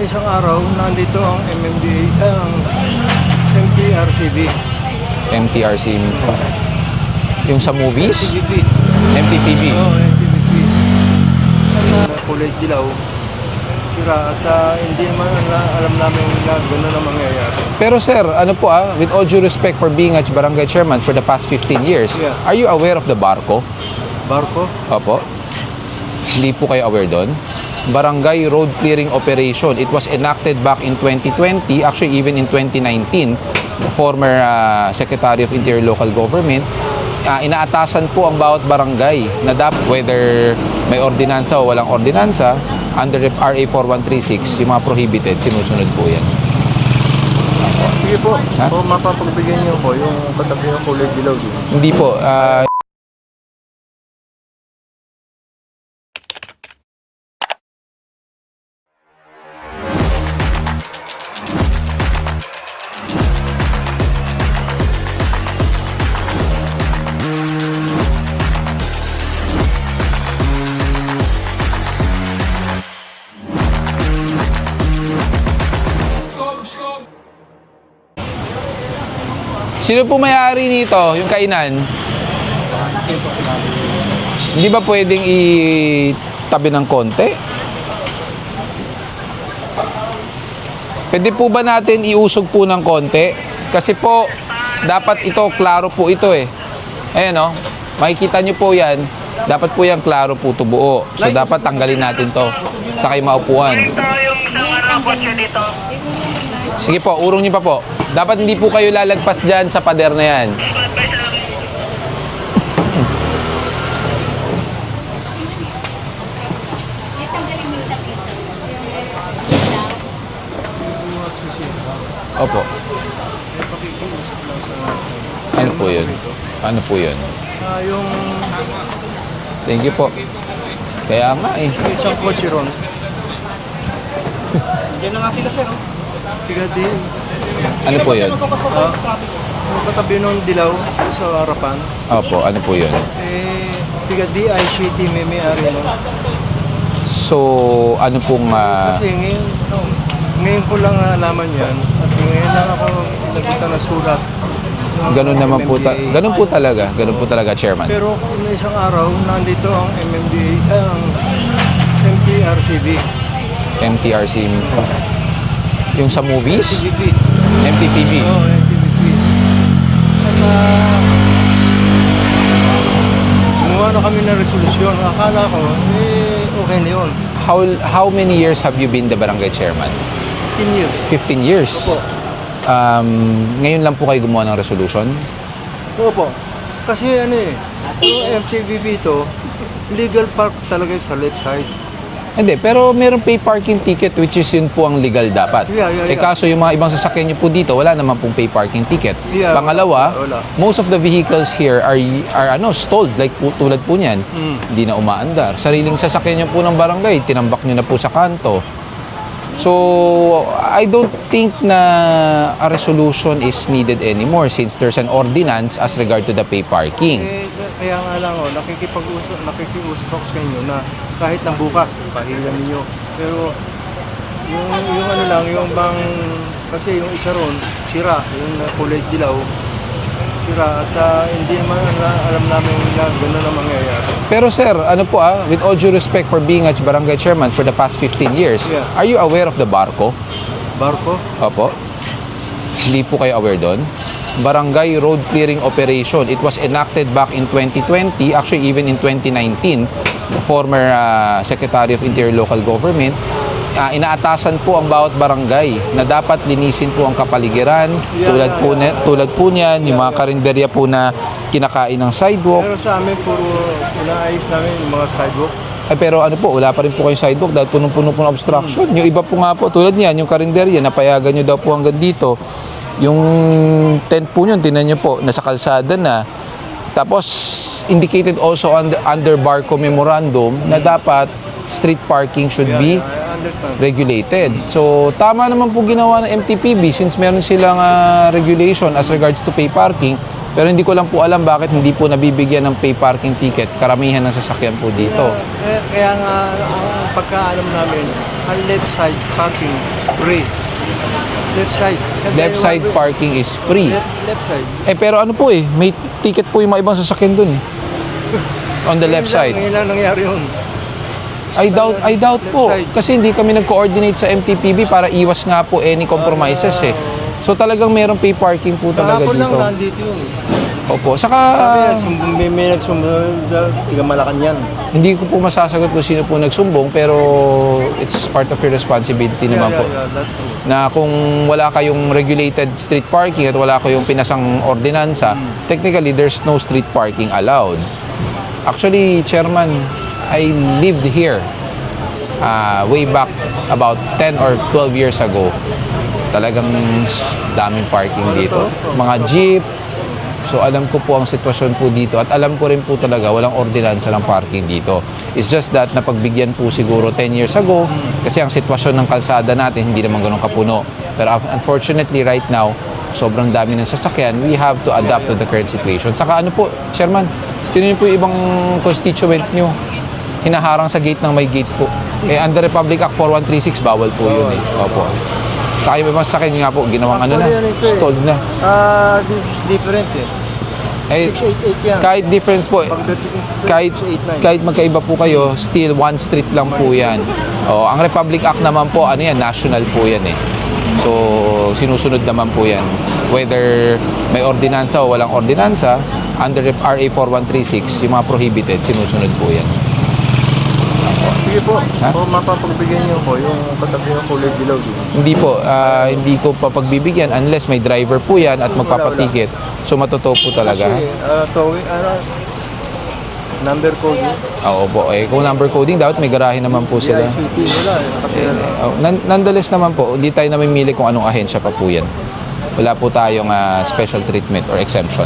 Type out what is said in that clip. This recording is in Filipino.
isang araw, nandito ang MMDA, ang MTRCB. MTRC. Yung sa movies? MTPB. MTPB. Oo, MTPB. Kulay dilaw. Sira at hindi naman alam namin na gano'n ang mangyayari. Pero sir, ano po with all due respect for being a barangay chairman for the past 15 years, Yeah. are you aware of the Barco? Barko? Opo. Hindi po kayo aware doon? Barangay Road Clearing Operation. It was enacted back in 2020, actually even in 2019. The former Secretary of Interior Local Government, inaatasan po ang bawat barangay na dapat, whether may ordinansa o walang ordinansa, under RA 4136, yung mga prohibited, sinusunod po yan. Sige po. Ha? O mapapagbigyan niyo po yung katabi ng kulay dilaw. Hindi po. Sino po may-ari nito, yung kainan? Hindi ba pwedeng itabi ng konti? Pwede po ba natin iusog po ng konti? Kasi po, dapat ito, klaro po ito eh. Ayan o, makikita nyo po yan. Dapat po yan, klaro po ito buo. So, dapat tanggalin natin to sa kayo maupuan. Sige po, urong nyo pa po. Dapat hindi po kayo lalagpas dyan sa pader na yan. Opo. Ano po yun? Ano po yun? Yung Thank you po. Kaya nga eh. isang kotse ron. Diyan na nga sila, sir. Tiga di. Ano po yun? Yung katabi ng dilaw sa harapan. Opo, ano po yun? Tiga di ICT may-ari nun. So, ano pong... Kasi ngayon ko lang nalaman yan. At ngayon lang ako nagkita ng sulat. ganun naman po, MMDA. ganun po talaga. Ganun po talaga, Chairman. Pero kung isang araw, nandito ang MMDA, ang MTRCB. MTRC. Yung sa movies? MTPB. MTPB. Oo, MTPB. At gumawa na kami ng resolusyon. Akala ko, okay na yun. How many years have you been the barangay chairman? 15 years. 15 years? Opo. Ngayon lang po kayo gumawa ng resolution? Opo. Kasi yung MTPB ito, legal park talaga sa left side. Hindi, pero meron pay parking ticket which is yun po ang legal dapat. Yeah. Kaso yung mga ibang sasakyan nyo po dito, wala naman pong pay parking ticket. Yeah, Pangalawa, wala. most of the vehicles here are stalled, like tulad po niyan. Hindi na umaandar. Sariling sasakyan nyo po ng barangay, tinambak nyo na po sa kanto. So, I don't think na a resolution is needed anymore since there's an ordinance as regard to the pay parking. Kaya nga lang, nakikiusap ako sa inyo na kahit na bukas, pahilan ninyo. Pero yung ano lang, yung bang, kasi yung isa ron, sira, yung kulay dilaw, sira at hindi naman alam namin na gano'n ang mangyayari. Pero sir, ano po with all due respect for being a barangay chairman for the past 15 years, Yeah. are you aware of the Barco? Barko? Opo. Hindi po kayo aware doon? Barangay Road Clearing Operation. It was enacted back in 2020, actually even in 2019. The former Secretary of Interior Local Government, inaatasan po ang bawat barangay na dapat linisin po ang kapaligiran. Tulad po niyan, yung mga karinderya po na kinakain ng sidewalk. Pero sa amin, puro inaayos namin yung mga sidewalk. Pero ano po, wala pa rin po kayong sidewalk dahil punong-puno po ng obstruction. Yung iba po nga po, tulad niyan, yung karinderya, napayagan nyo daw po hanggang dito. Yung tent po nyo, tinan nyo po, nasa kalsada na. Tapos, indicated also under Barco Memorandum na dapat street parking should be I understand. regulated. So, tama naman po ginawa ng MTPB since meron silang regulation as regards to pay parking. Pero hindi ko lang po alam bakit hindi po nabibigyan ng pay parking ticket karamihan ng sasakyan po dito. Kaya nga, ang pagkaalam namin, ang left side parking free. Left side. Left side parking is free. Left side. Pero ano po may ticket po yung mga ibang sasakyan dun On the left side. Ngayon lang nangyari yun. I doubt po. Left side. Kasi hindi kami nag-coordinate sa MTPB para iwas nga po any compromises So talagang merong pay parking po talaga Kahapon lang dito. nandito yun. Opo. Sabi, Saka may nagsumbong tiga Malacanang. hindi ko po masasagot kung sino po nagsumbong pero it's part of your responsibility naman po. That's true. Na kung wala kayong regulated street parking at wala kayong pinasang ordinansa, technically there's no street parking allowed. Actually, Chairman, I lived here way back about 10 or 12 years ago. Talagang daming parking dito. Mga jeep. So alam ko po ang sitwasyon po dito at alam ko rin po talaga walang ordinansa ng parking dito. It's just that napagbigyan po siguro 10 years ago kasi ang sitwasyon ng kalsada natin hindi naman ganun kapuno. Pero unfortunately right now, sobrang dami ng sasakyan. We have to adapt to the current situation. Saka ano po, Chairman, yun po yung ibang constituent nyo. Hinaharang sa gate ng may gate po. Under Republic Act 4136, bawal po yun Opo. Saka yung ibang sasakyan nga po, ginawang stalled na. This is different 688 yan. Kahit difference po, kahit 689. magkaiba po kayo, still one street lang po yan. Ang Republic Act naman po, national po yan So, sinusunod naman po yan. Whether may ordinansa o walang ordinansa, under RA 4136, yung mga prohibited, sinusunod po yan. Sige po, Ha? o mapapagbigyan niyo po yung katabi ng kulay dilaw din. Hindi po, hindi ko pa pagbibigyan unless may driver po yan at magpapatikit. So, matotoo po talaga. Kasi, towing, number coding. Oo po. Kung number coding, dapat may garahe naman po sila. ICT, wala nakatira lang. Nonetheless naman po, hindi tayo namimili kung anong ahensya pa po yan. Wala po tayong special treatment or exemption.